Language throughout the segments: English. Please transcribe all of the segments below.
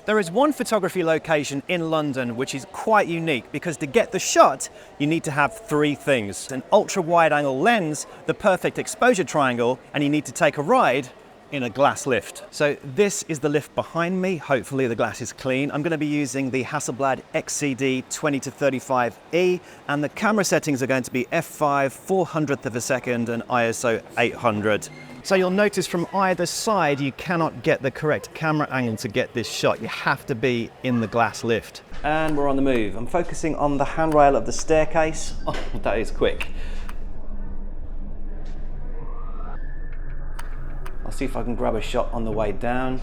There is one photography location in London which is quite unique because to get the shot, you need to have three things: an ultra wide angle lens, the perfect exposure triangle, and you need to take a ride in a glass lift. So this is the lift behind me. Hopefully the glass is clean. I'm going to be using the Hasselblad XCD 20-35E, and the camera settings are going to be f5, 400th of a second, and ISO 800. So you'll notice from either side you cannot get the correct camera angle to get this shot. You have to be in the glass lift. And we're on the move. I'm focusing on the handrail of the staircase. Oh, that is quick. I'll see if I can grab a shot on the way down.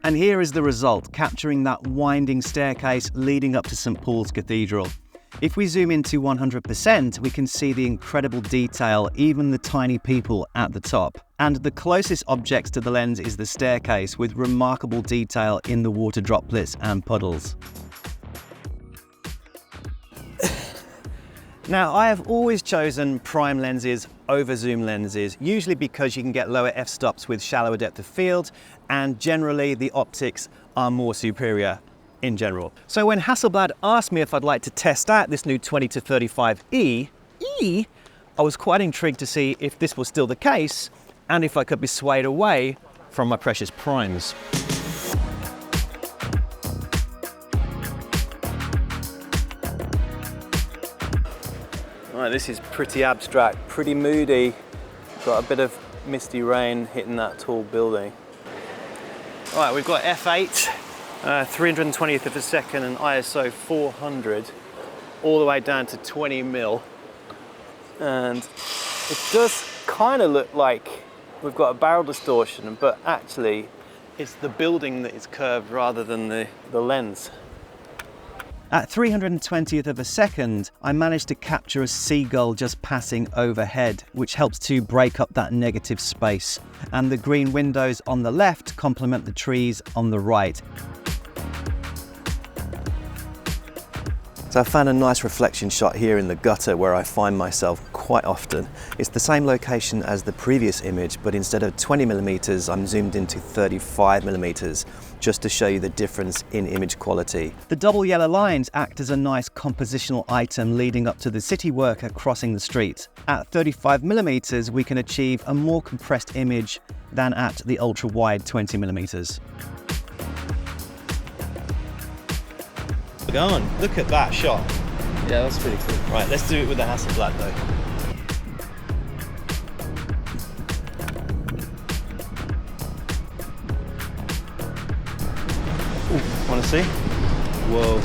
And here is the result, capturing that winding staircase leading up to St. Paul's Cathedral. If we zoom into 100%, we can see the incredible detail, even the tiny people at the top. And the closest objects to the lens is the staircase, with remarkable detail in the water droplets and puddles. Now, I have always chosen prime lenses over zoom lenses, usually because you can get lower f-stops with shallower depth of field, and generally the optics are more superior in general. So when Hasselblad asked me if I'd like to test out this new 20-35E, I was quite intrigued to see if this was still the case and if I could be swayed away from my precious primes. All right, this is pretty abstract, pretty moody. Got a bit of misty rain hitting that tall building. All right, we've got f8. 320th of a second and ISO 400 all the way down to 20 mil, and it does kind of look like we've got a barrel distortion, but actually it's the building that is curved rather than the lens. At 320th of a second, I managed to capture a seagull just passing overhead, which helps to break up that negative space, and the green windows on the left complement the trees on the right. So I found a nice reflection shot here in the gutter where I find myself quite often. It's the same location as the previous image, but instead of 20mm, I'm zoomed into 35mm, just to show you the difference in image quality. The double yellow lines act as a nice compositional item leading up to the city worker crossing the street. At 35mm, we can achieve a more compressed image than at the ultra wide 20mm. Go on, look at that shot. Yeah, that's pretty cool. Right, let's do it with the Hasselblad though. Ooh, wanna see? Whoa.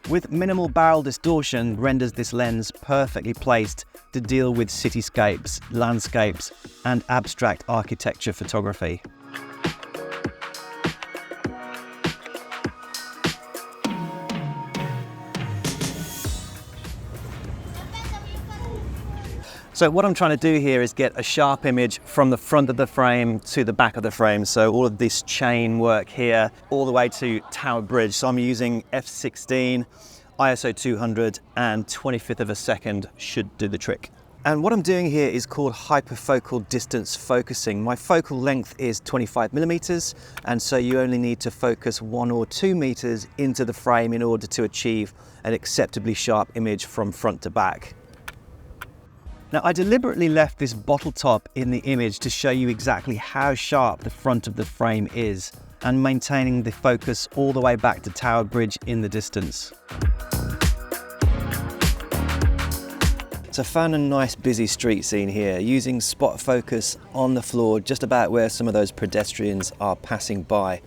With minimal barrel distortion renders this lens perfectly placed to deal with cityscapes, landscapes, and abstract architecture photography. So what I'm trying to do here is get a sharp image from the front of the frame to the back of the frame. So all of this chain work here, all the way to Tower Bridge. So I'm using f16, ISO 200, and 25th of a second should do the trick. And what I'm doing here is called hyperfocal distance focusing. My focal length is 25mm, and so you only need to focus 1 or 2 meters into the frame in order to achieve an acceptably sharp image from front to back. Now, I deliberately left this bottle top in the image to show you exactly how sharp the front of the frame is, and maintaining the focus all the way back to Tower Bridge in the distance. So I found a nice busy street scene here, using spot focus on the floor just about where some of those pedestrians are passing by.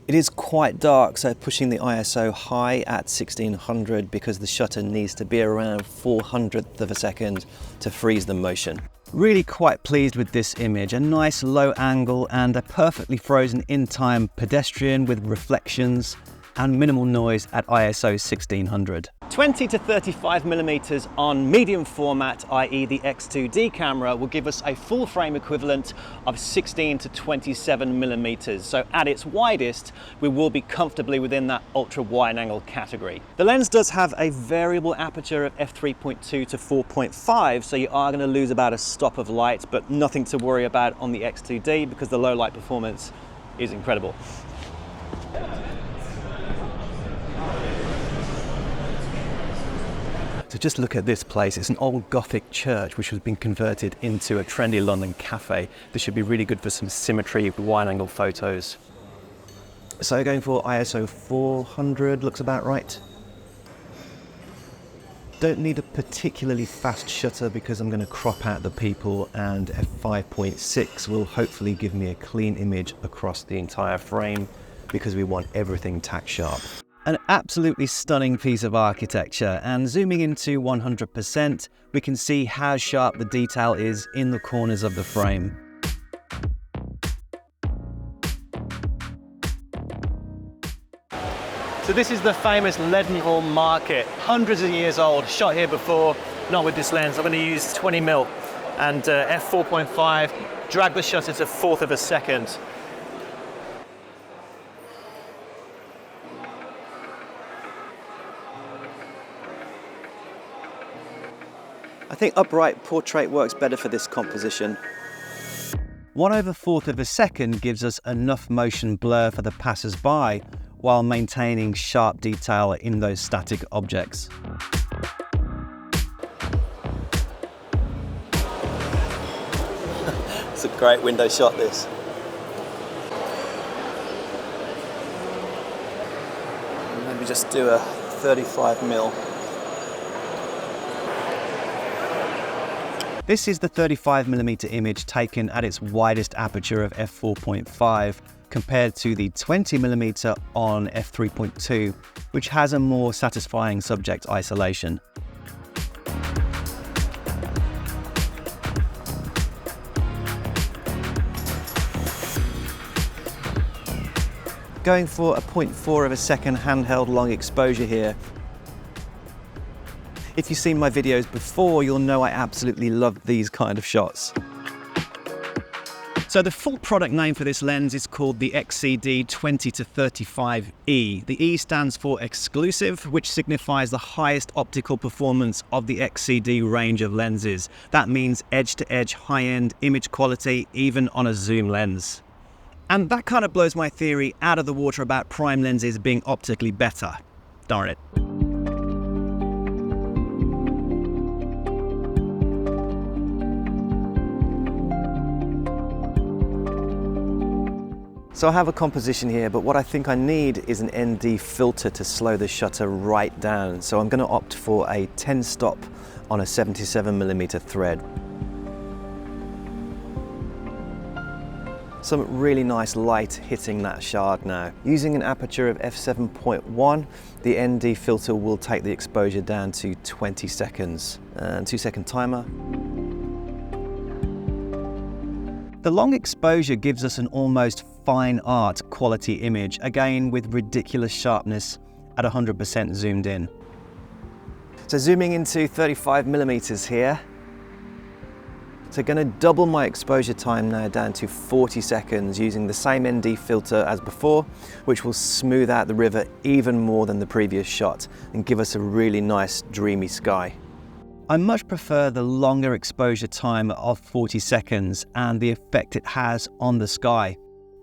It is quite dark, so pushing the ISO high at 1600 because the shutter needs to be around 400th of a second to freeze the motion. Really quite pleased with this image, a nice low angle and a perfectly frozen in time pedestrian with reflections and minimal noise at ISO 1600. 20 to 35 millimeters on medium format, i.e. the X2D camera, will give us a full frame equivalent of 16 to 27 millimeters. So at its widest, we will be comfortably within that ultra wide angle category. The lens does have a variable aperture of f3.2 to 4.5, so you are going to lose about a stop of light, but nothing to worry about on the X2D because the low light performance is incredible. So just look at this place. It's an old Gothic church which has been converted into a trendy London cafe. This should be really good for some symmetry, wide angle photos. So going for ISO 400 looks about right. Don't need a particularly fast shutter because I'm going to crop out the people, and f5.6 will hopefully give me a clean image across the entire frame because we want everything tack sharp. An absolutely stunning piece of architecture, and zooming into 100%, we can see how sharp the detail is in the corners of the frame. So this is the famous Leadenhall Market, hundreds of years old, shot here before, not with this lens. I'm going to use 20mm and f4.5, drag the shutter to 1/4 of a second. I think upright portrait works better for this composition. 1/4 of a second gives us enough motion blur for the passers-by while maintaining sharp detail in those static objects. It's a great window shot, this. Maybe just do a 35mm. This is the 35mm image taken at its widest aperture of f4.5 compared to the 20mm on f3.2, which has a more satisfying subject isolation. Going for a 0.4 of a second handheld long exposure here. If you've seen my videos before, you'll know I absolutely love these kind of shots. So the full product name for this lens is called the XCD 20 to 35E. The E stands for exclusive, which signifies the highest optical performance of the XCD range of lenses. That means edge-to-edge high-end image quality, even on a zoom lens. And that kind of blows my theory out of the water about prime lenses being optically better. Darn it. So I have a composition here, but what I think I need is an ND filter to slow the shutter right down. So I'm going to opt for a 10 stop on a 77mm thread. Some really nice light hitting that shard now. Using an aperture of f7.1, the ND filter will take the exposure down to 20 seconds. And 2-second timer. The long exposure gives us an almost fine art quality image, again with ridiculous sharpness at 100% zoomed in. So zooming into 35mm here. So going to double my exposure time now down to 40 seconds using the same ND filter as before, which will smooth out the river even more than the previous shot and give us a really nice dreamy sky. I much prefer the longer exposure time of 40 seconds and the effect it has on the sky.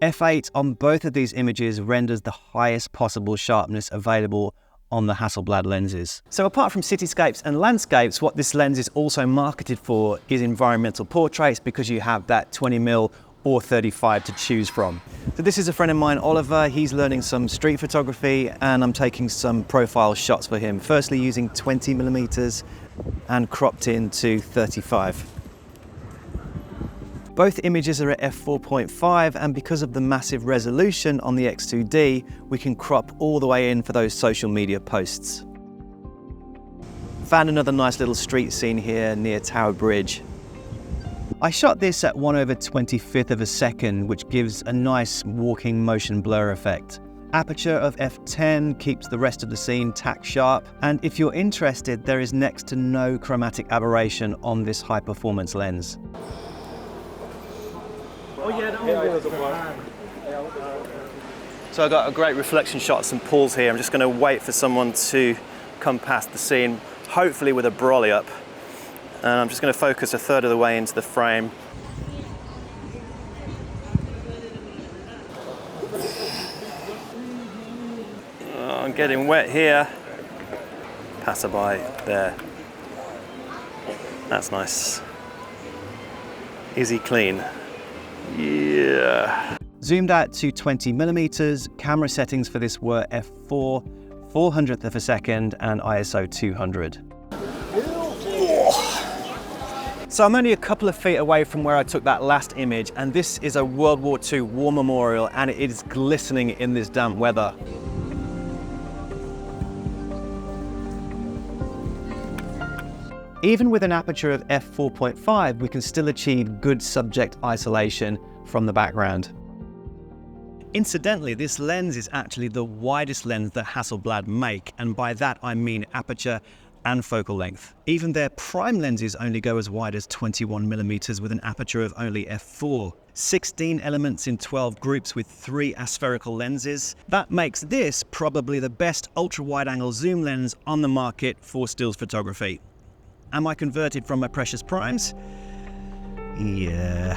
f8 on both of these images renders the highest possible sharpness available on the Hasselblad lenses. So apart from cityscapes and landscapes, what this lens is also marketed for is environmental portraits, because you have that 20mm or 35 to choose from. So this is a friend of mine, Oliver. He's learning some street photography and I'm taking some profile shots for him. Firstly using 20mm and cropped into 35. Both images are at f4.5, and because of the massive resolution on the X2D, we can crop all the way in for those social media posts. Found another nice little street scene here near Tower Bridge. I shot this at 1/25 of a second, which gives a nice walking motion blur effect. Aperture of f10 keeps the rest of the scene tack sharp, and if you're interested, there is next to no chromatic aberration on this high performance lens. So I've got a great reflection shot of some pools here. I'm just going to wait for someone to come past the scene, hopefully with a brolly up, and I'm just going to focus a third of the way into the frame. I'm getting wet here. Passerby there. That's nice. Is he clean? Yeah. Zoomed out to 20mm. Camera settings for this were f4, 400th of a second, and ISO 200. So I'm only a couple of feet away from where I took that last image, and this is a World War II war memorial, and it is glistening in this damp weather. Even with an aperture of f4.5, we can still achieve good subject isolation from the background. Incidentally, this lens is actually the widest lens that Hasselblad make, and by that I mean aperture and focal length. Even their prime lenses only go as wide as 21mm with an aperture of only f4. 16 elements in 12 groups with 3 aspherical lenses. That makes this probably the best ultra-wide-angle zoom lens on the market for stills photography. Am I converted from my precious primes? Yeah.